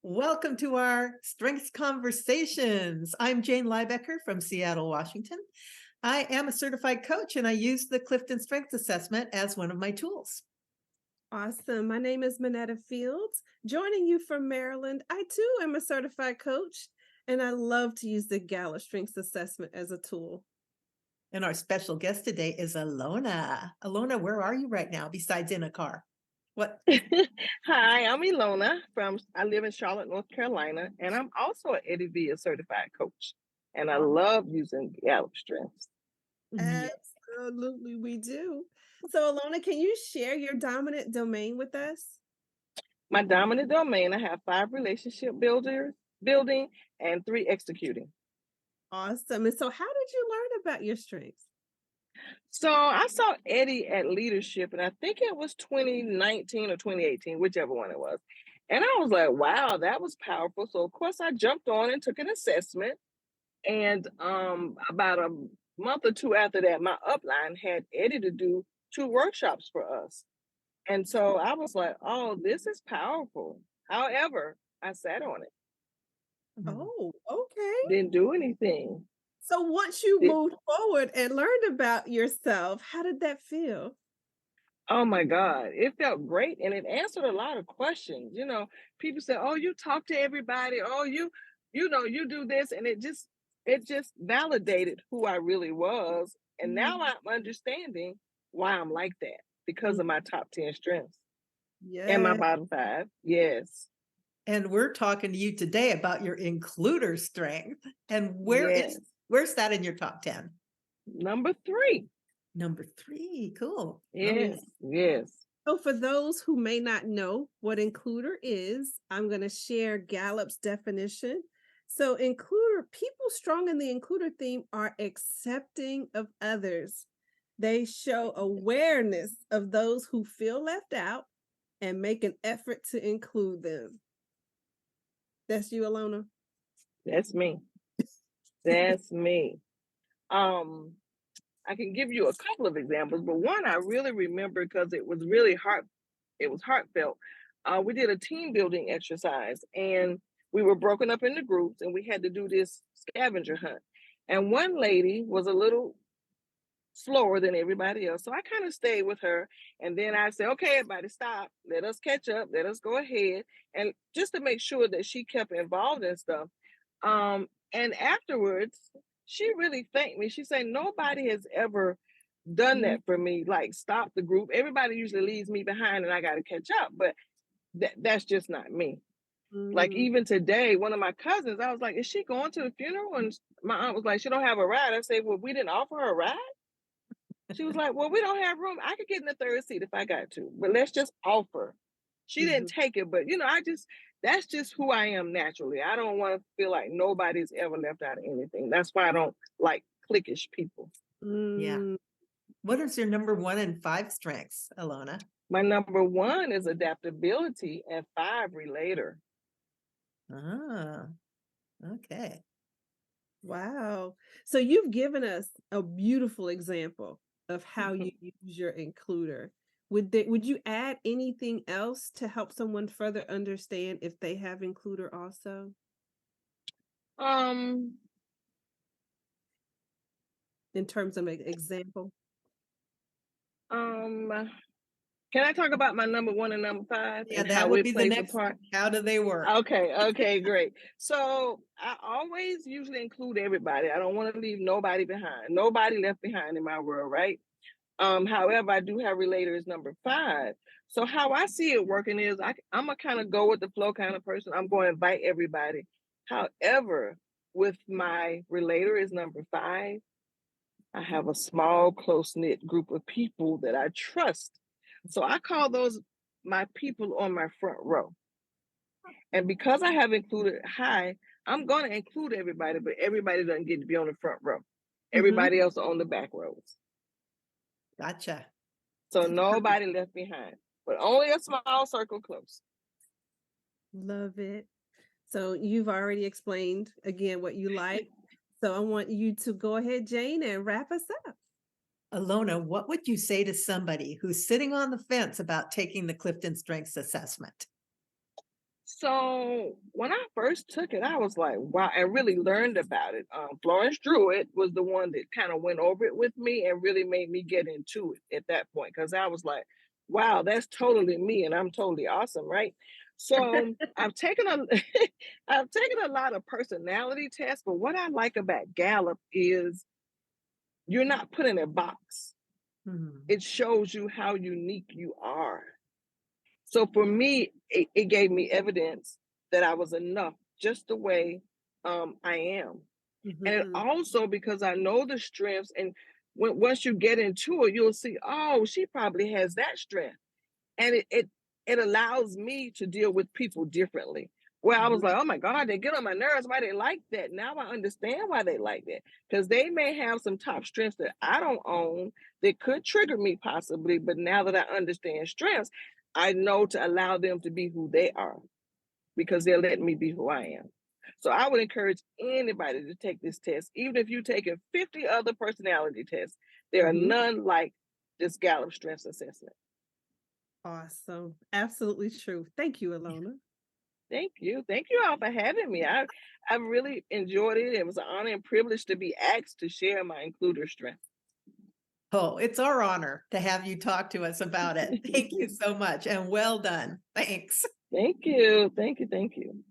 Welcome to our Strengths Conversations. I'm Jane Liebecker from Seattle, Washington. I am a certified coach and I use the Clifton Strengths Assessment as one of my tools. Awesome. My name is Manetta Fields, joining you from Maryland. I too am a certified coach, and I love to use the Gallup Strengths Assessment as a tool. And our special guest today is Alona. Alona, where are you right now besides in a car? What? Hi, I'm Ilona I live in Charlotte, North Carolina, and I'm also an Eddie Villa certified coach. And I love using Gallup strengths. Yeah. Absolutely, we do. So, Alona, can you share your dominant domain with us? My dominant domain, I have 5 relationship building and 3 executing. Awesome. And so, how did you learn about your strengths? So I saw Eddie at leadership, and I think it was 2019 or 2018, whichever one it was. And I was like, wow, that was powerful. So of course I jumped on and took an assessment. And about a month or two after that, my upline had Eddie to do 2 workshops for us. And so I was like, oh, this is powerful. However, I sat on it, Mhm. Oh, okay. didn't do anything. So, once you Did, moved forward and learned about yourself, how did that feel? oh my God, it felt great. And it answered a lot of questions. People say, oh, you talk to everybody. Oh, you do this. And it just validated who I really was. And now Mm, I'm understanding why I'm like that because mm, of my top 10 strengths and my yeah. bottom 5. Yes. And we're talking to you today about your includer strength. And Yes. where's that in your top 10? Number 3. Number three. Cool. Oh, yeah. Yes. Yes. So, for those who may not know what includer is, I'm going to share Gallup's definition. So, includer people strong in the includer theme are accepting of others. They show awareness of those who feel left out and make an effort to include them. That's you, Alona. That's me. That's me. Um, I can give you a couple of examples, but one I really remember because it was heartfelt. We did a team building exercise and we were broken up into groups and we had to do this scavenger hunt. And one lady was a little slower than everybody else. So I kind of stayed with her. And then I said, okay, everybody stop. Let us catch up. Let us go ahead. And just to make sure that she kept involved in stuff. And afterwards, she really thanked me. She said, nobody has ever done Mm, that for me, like stop the group. Everybody usually leaves me behind and I got to catch up. But that's just not me. Like mm, even today, one of my cousins, I was like, is she going to the funeral? And my aunt was like, she don't have a ride. I said, well, we didn't offer her a ride. She was like, well, we don't have room. I could get in the third seat if I got to, but let's just offer. She didn't mhm, take it, but that's just who I am naturally. I don't want to feel like nobody's ever left out of anything. That's why I don't like cliquish people. Yeah. mm. What is your number one and five strengths, Alona? My number 1 is adaptability and 5 relator. Ah, okay. Wow. So you've given us a beautiful example of how you use your includer. Would you add anything else to help someone further understand if they have includer also um, in terms of an example? um, can I talk about my number 1 and number 5 Yeah, and that how would it be the plays a next part? thing. How do they work? Okay, great. So I always usually include everybody. I don't want to leave nobody behind. Nobody left behind in my world, right? However, I do have relators number 5. So how I see it working is I'm a kind of go with the flow kind of person. I'm going to invite everybody. However, with my relator is number 5, I have a small, close-knit group of people that I trust. So I call those my people on my front row. And because I have included high, I'm going to include everybody, but everybody doesn't get to be on the front row. Mhm. Everybody else on the back rows. Gotcha. So That's perfect. nobody left behind, but only a small circle close. Love it. So you've already explained again what you like. So I want you to go ahead, Jane, and wrap us up. Alona, what would you say to somebody who's sitting on the fence about taking the Clifton Strengths Assessment? So when I first took it, I was like, wow, and really learned about it. Florence Druitt was the one that kind of went over it with me and really made me get into it at that point because I was like, wow, that's totally me and I'm totally awesome, right? So I've taken a I've taken a lot of personality tests, but what I like about Gallup is you're not put in a box. Mhm. It shows you how unique you are. So for me, it gave me evidence that I was enough just the way I am. And it Mhm. also because I know the strengths, and once you get into it, you'll see, oh, she probably has that strength. And it allows me to deal with people differently. Where I was Mhm. like, oh my God, they get on my nerves. Why they like that? Now I understand why they like that. Because they may have some top strengths that I don't own that could trigger me possibly. But now that I understand strengths, I know to allow them to be who they are because they're letting me be who I am. So I would encourage anybody to take this test, even if you've taken 50 other personality tests. There are Mhm. none like this Gallup Strengths Assessment. Awesome. Absolutely true. Thank you, Yeah. Alona. Thank you. Thank you all for having me. I really enjoyed it. It was an honor and privilege to be asked to share my includer strength. Oh, it's our honor to have you talk to us about it. Thank you so much and well done. Thanks. Thank you. Thank you. Thank you.